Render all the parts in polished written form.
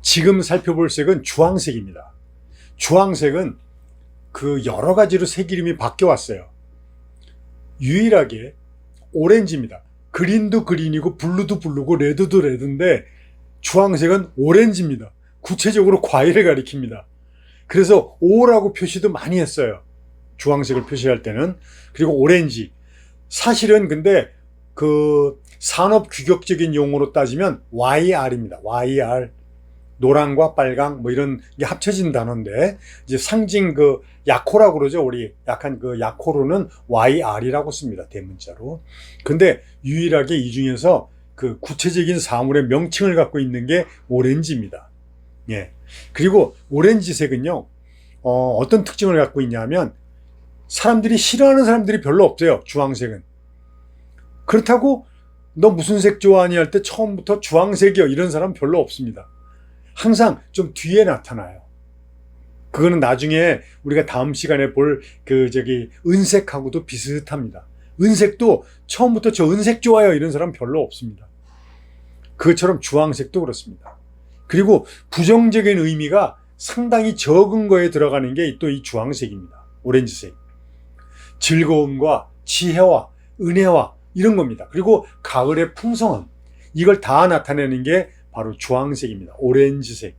지금 살펴볼 색은 주황색입니다. 주황색은 여러 가지로 색 이름이 바뀌어 왔어요. 유일하게 오렌지입니다. 그린도 그린이고 블루도 블루고 레드도 레드인데 주황색은 오렌지입니다. 구체적으로 과일을 가리킵니다. 그래서 O라고 표시도 많이 했어요. 주황색을 표시할 때는. 그리고 오렌지. 사실은 근데 산업 규격적인 용어로 따지면 YR입니다. YR. 노랑과 빨강 뭐 이런 게 합쳐진 단어인데 이제 상징 약호라고 그러죠. 우리 약한 약호로는 YR이라고 씁니다. 대문자로. 근데 유일하게 이 중에서 구체적인 사물의 명칭을 갖고 있는 게 오렌지입니다. 예. 그리고 오렌지색은요. 어떤 특징을 갖고 있냐면 사람들이 싫어하는 사람들이 별로 없어요. 주황색은. 그렇다고 너 무슨 색 좋아하니 할 때 처음부터 주황색이요 이런 사람 별로 없습니다. 항상 좀 뒤에 나타나요. 그거는 나중에 우리가 다음 시간에 볼 은색하고도 비슷합니다. 은색도 처음부터 저 은색 좋아요 이런 사람 별로 없습니다. 그것처럼 주황색도 그렇습니다. 그리고 부정적인 의미가 상당히 적은 거에 들어가는 게 또 이 주황색입니다. 오렌지색. 즐거움과 지혜와 은혜와 이런 겁니다. 그리고 가을의 풍성함. 이걸 다 나타내는 게 바로 주황색입니다. 오렌지색.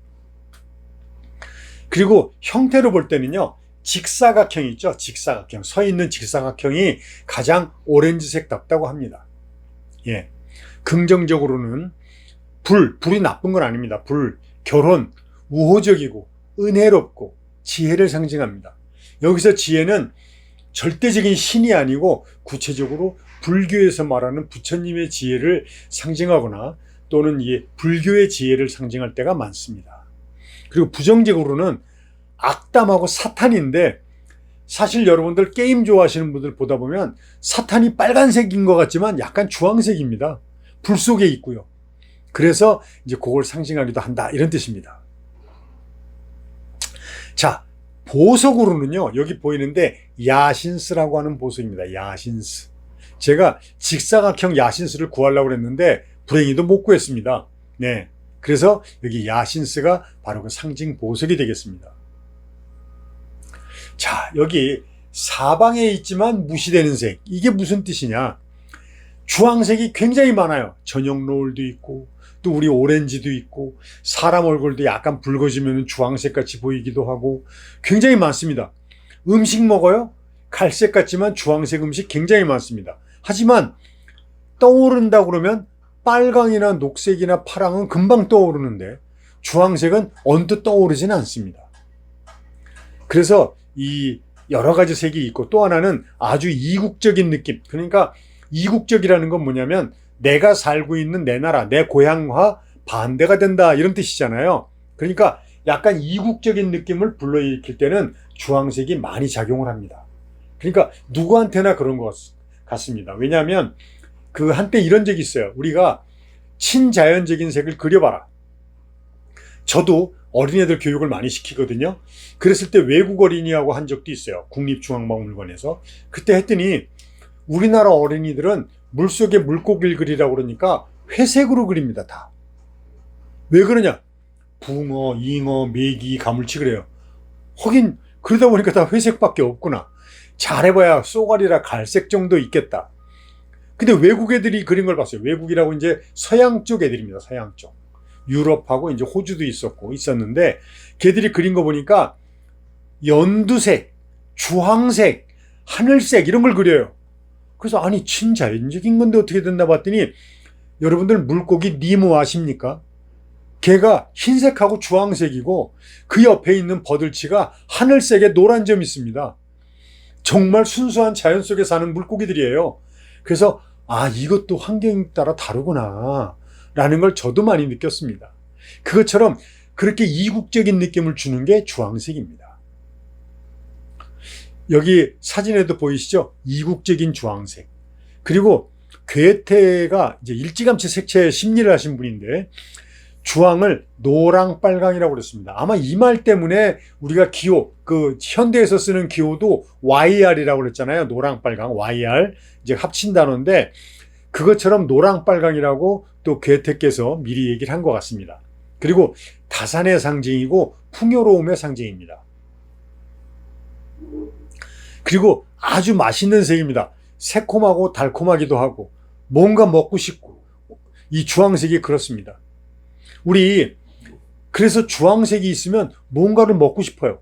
그리고 형태로 볼 때는요. 직사각형 있죠. 직사각형. 서 있는 직사각형이 가장 오렌지색답다고 합니다. 예. 긍정적으로는 불이 나쁜 건 아닙니다. 결혼, 우호적이고 은혜롭고 지혜를 상징합니다. 여기서 지혜는 절대적인 신이 아니고 구체적으로 불교에서 말하는 부처님의 지혜를 상징하거나 또는 이 불교의 지혜를 상징할 때가 많습니다. 그리고 부정적으로는 악담하고 사탄인데 사실 여러분들 게임 좋아하시는 분들 보다 보면 사탄이 빨간색인 것 같지만 약간 주황색입니다. 불 속에 있고요. 그래서 이제 그걸 상징하기도 한다 이런 뜻입니다. 자, 보석으로는요. 여기 보이는데 야신스라고 하는 보석입니다. 야신스. 제가 직사각형 야신스를 구하려고 했는데 불행히도 못 구했습니다. 네. 그래서 여기 야신스가 바로 상징 보석이 되겠습니다. 자, 여기 사방에 있지만 무시되는 색. 이게 무슨 뜻이냐? 주황색이 굉장히 많아요. 저녁 노을도 있고 또 우리 오렌지도 있고 사람 얼굴도 약간 붉어지면 주황색 같이 보이기도 하고 굉장히 많습니다. 음식 먹어요? 갈색 같지만 주황색 음식 굉장히 많습니다. 하지만 떠오른다 그러면 빨강이나 녹색이나 파랑은 금방 떠오르는데 주황색은 언뜻 떠오르진 않습니다. 그래서 이 여러 가지 색이 있고 또 하나는 아주 이국적인 느낌. 그러니까 이국적이라는 건 뭐냐면 내가 살고 있는 내 나라, 내 고향과 반대가 된다 이런 뜻이잖아요. 그러니까 약간 이국적인 느낌을 불러일으킬 때는 주황색이 많이 작용을 합니다. 그러니까 누구한테나 그런 것 같습니다. 왜냐하면 한때 이런 적이 있어요. 우리가 친자연적인 색을 그려봐라. 저도 어린애들 교육을 많이 시키거든요. 그랬을 때 외국 어린이하고 한 적도 있어요. 국립중앙박물관에서. 그때 했더니 우리나라 어린이들은 물속에 물고기를 그리라고 그러니까 회색으로 그립니다. 다. 왜 그러냐? 붕어, 잉어, 메기, 가물치 그래요. 하긴 그러다 보니까 다 회색밖에 없구나. 잘해봐야 쏘가리라 갈색 정도 있겠다. 근데 외국 애들이 그린 걸 봤어요. 외국이라고 이제 서양 쪽 애들입니다. 서양 쪽. 유럽하고 이제 호주도 있었는데 걔들이 그린 거 보니까 연두색, 주황색, 하늘색 이런 걸 그려요. 그래서 아니 친자연적인 건데 어떻게 됐나 봤더니 여러분들 물고기 니모 아십니까? 걔가 흰색하고 주황색이고 그 옆에 있는 버들치가 하늘색에 노란 점이 있습니다. 정말 순수한 자연 속에 사는 물고기들이에요. 그래서 이것도 환경 따라 다르구나 라는 걸 저도 많이 느꼈습니다. 그것처럼 그렇게 이국적인 느낌을 주는 게 주황색입니다. 여기 사진에도 보이시죠? 이국적인 주황색. 그리고 괴테가 이제 일찌감치 색채 심리를 하신 분인데 주황을 노랑 빨강이라고 그랬습니다. 아마 이 말 때문에 우리가 기호, 현대에서 쓰는 기호도 YR이라고 그랬잖아요. 노랑 빨강, YR. 이제 합친 단어인데 그것처럼 노랑 빨강이라고 또 괴테께서 미리 얘기를 한 것 같습니다. 그리고 다산의 상징이고 풍요로움의 상징입니다. 그리고 아주 맛있는 색입니다. 새콤하고 달콤하기도 하고 뭔가 먹고 싶고, 이 주황색이 그렇습니다. 우리 그래서 주황색이 있으면 뭔가를 먹고 싶어요.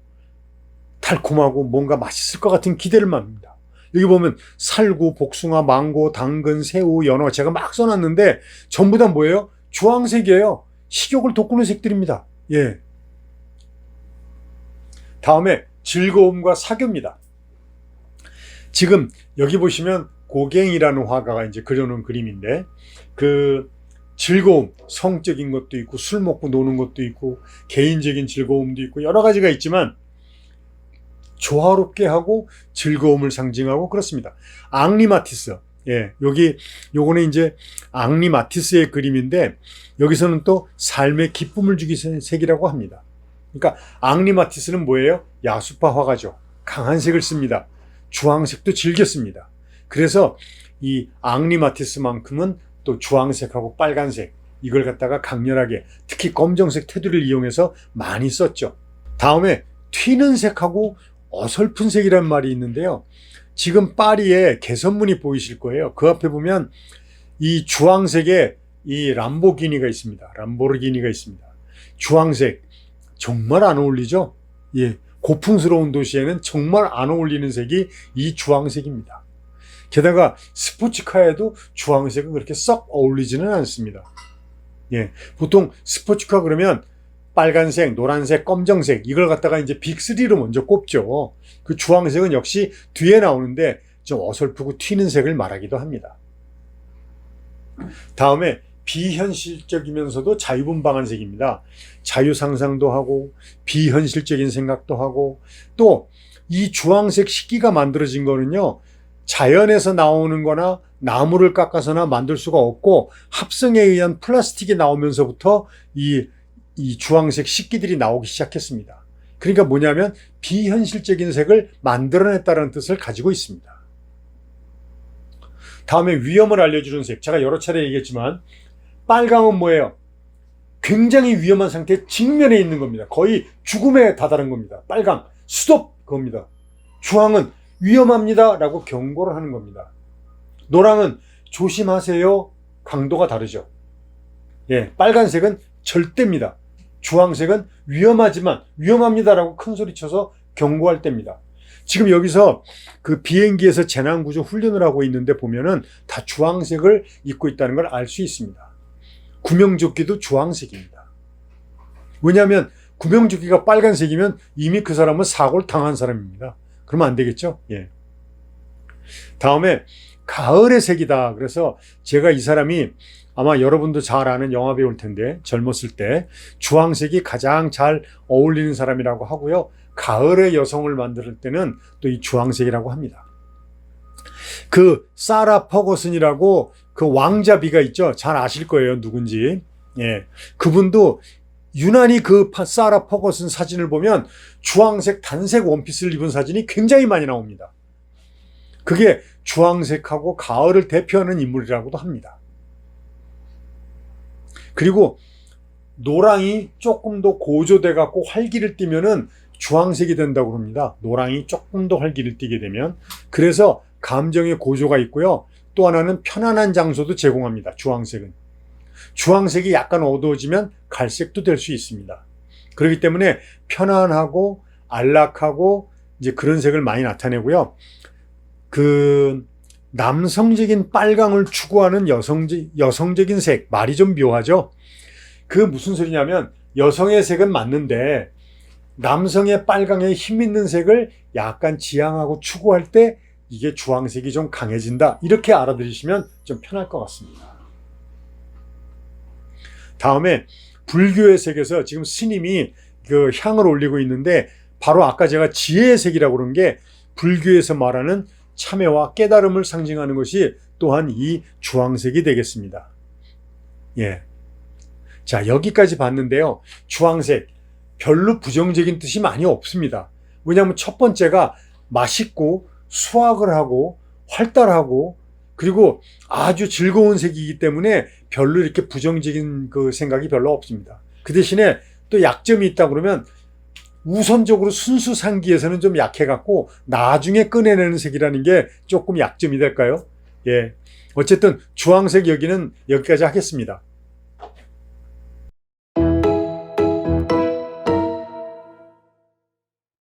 달콤하고 뭔가 맛있을 것 같은 기대를 합니다. 여기 보면 살구, 복숭아, 망고, 당근, 새우, 연어 제가 막 써놨는데 전부 다 뭐예요? 주황색이에요. 식욕을 돋구는 색들입니다. 예. 다음에 즐거움과 사교입니다. 지금 여기 보시면 고갱이라는 화가가 이제 그려놓은 그림인데, 그 즐거움, 성적인 것도 있고 술 먹고 노는 것도 있고 개인적인 즐거움도 있고 여러 가지가 있지만 조화롭게 하고 즐거움을 상징하고 그렇습니다. 앙리 마티스. 예, 요거는 이제 앙리 마티스의 그림인데 여기서는 또 삶의 기쁨을 주기 색이라고 합니다. 그러니까 앙리 마티스는 뭐예요? 야수파 화가죠. 강한 색을 씁니다. 주황색도 즐겨 씁니다. 그래서 이 앙리 마티스만큼은 또 주황색하고 빨간색, 이걸 갖다가 강렬하게, 특히 검정색 테두리를 이용해서 많이 썼죠. 다음에 튀는 색하고 어설픈 색이란 말이 있는데요. 지금 파리에 개선문이 보이실 거예요. 그 앞에 보면 이 주황색에 이 람보르기니가 있습니다. 주황색 정말 안 어울리죠? 예, 고풍스러운 도시에는 정말 안 어울리는 색이 이 주황색입니다. 게다가 스포츠카에도 주황색은 그렇게 썩 어울리지는 않습니다. 예, 보통 스포츠카 그러면 빨간색, 노란색, 검정색 이걸 갖다가 이제 빅3로 먼저 꼽죠. 그 주황색은 역시 뒤에 나오는데 좀 어설프고 튀는 색을 말하기도 합니다. 다음에 비현실적이면서도 자유분방한 색입니다. 자유상상도 하고 비현실적인 생각도 하고, 또 이 주황색 식기가 만들어진 거는요, 자연에서 나오는 거나 나무를 깎아서나 만들 수가 없고 합성에 의한 플라스틱이 나오면서부터 이 주황색 식기들이 나오기 시작했습니다. 그러니까 뭐냐면 비현실적인 색을 만들어냈다는 뜻을 가지고 있습니다. 다음에 위험을 알려주는 색. 제가 여러 차례 얘기했지만 빨강은 뭐예요? 굉장히 위험한 상태에 직면해 있는 겁니다. 거의 죽음에 다다른 겁니다. 빨강, 스톱 겁니다. 주황은 위험합니다 라고 경고를 하는 겁니다. 노랑은 조심하세요, 강도가 다르죠. 예, 빨간색은 절대입니다. 주황색은 위험하지만 위험합니다라고 큰 소리 쳐서 경고할 때입니다. 지금 여기서 그 비행기에서 재난구조 훈련을 하고 있는데 보면은 다 주황색을 입고 있다는 걸 알 수 있습니다. 구명조끼도 주황색입니다. 왜냐하면 구명조끼가 빨간색이면 이미 그 사람은 사고를 당한 사람입니다. 그러면 안 되겠죠? 예. 다음에 가을의 색이다. 그래서 제가 이 사람이 아마 여러분도 잘 아는 영화 배우일 텐데 젊었을 때 주황색이 가장 잘 어울리는 사람이라고 하고요. 가을의 여성을 만들 때는 또 이 주황색이라고 합니다. 그 사라 퍼거슨이라고 그 왕자비가 있죠. 잘 아실 거예요, 누군지. 예, 그분도 유난히 그 사라 퍼거슨 사진을 보면 주황색 단색 원피스를 입은 사진이 굉장히 많이 나옵니다. 그게 주황색하고 가을을 대표하는 인물이라고도 합니다. 그리고 노랑이 조금 더 고조돼 갖고 활기를 띠면은 주황색이 된다고 합니다. 노랑이 조금 더 활기를 띠게 되면. 그래서 감정의 고조가 있고요. 또 하나는 편안한 장소도 제공합니다. 주황색은. 주황색이 약간 어두워지면 갈색도 될 수 있습니다. 그렇기 때문에 편안하고 안락하고 이제 그런 색을 많이 나타내고요. 그 남성적인 빨강을 추구하는 여성적인 색, 말이 좀 묘하죠. 그 무슨 소리냐면 여성의 색은 맞는데 남성의 빨강에 힘 있는 색을 약간 지향하고 추구할 때 이게 주황색이 좀 강해진다. 이렇게 알아들으시면 좀 편할 것 같습니다. 다음에 불교의 색에서 지금 스님이 그 향을 올리고 있는데 바로 아까 제가 지혜의 색이라고 그런 게 불교에서 말하는 참회와 깨달음을 상징하는 것이 또한 이 주황색이 되겠습니다. 예. 자, 여기까지 봤는데요. 주황색 별로 부정적인 뜻이 많이 없습니다. 왜냐하면 첫 번째가 맛있고 수확을 하고 활달하고 그리고 아주 즐거운 색이기 때문에 별로 이렇게 부정적인 그 생각이 별로 없습니다. 그 대신에 또 약점이 있다 그러면 우선적으로 순수 상기에서는 좀 약해갖고 나중에 꺼내내는 색이라는 게 조금 약점이 될까요? 예. 어쨌든 주황색 여기는 여기까지 하겠습니다.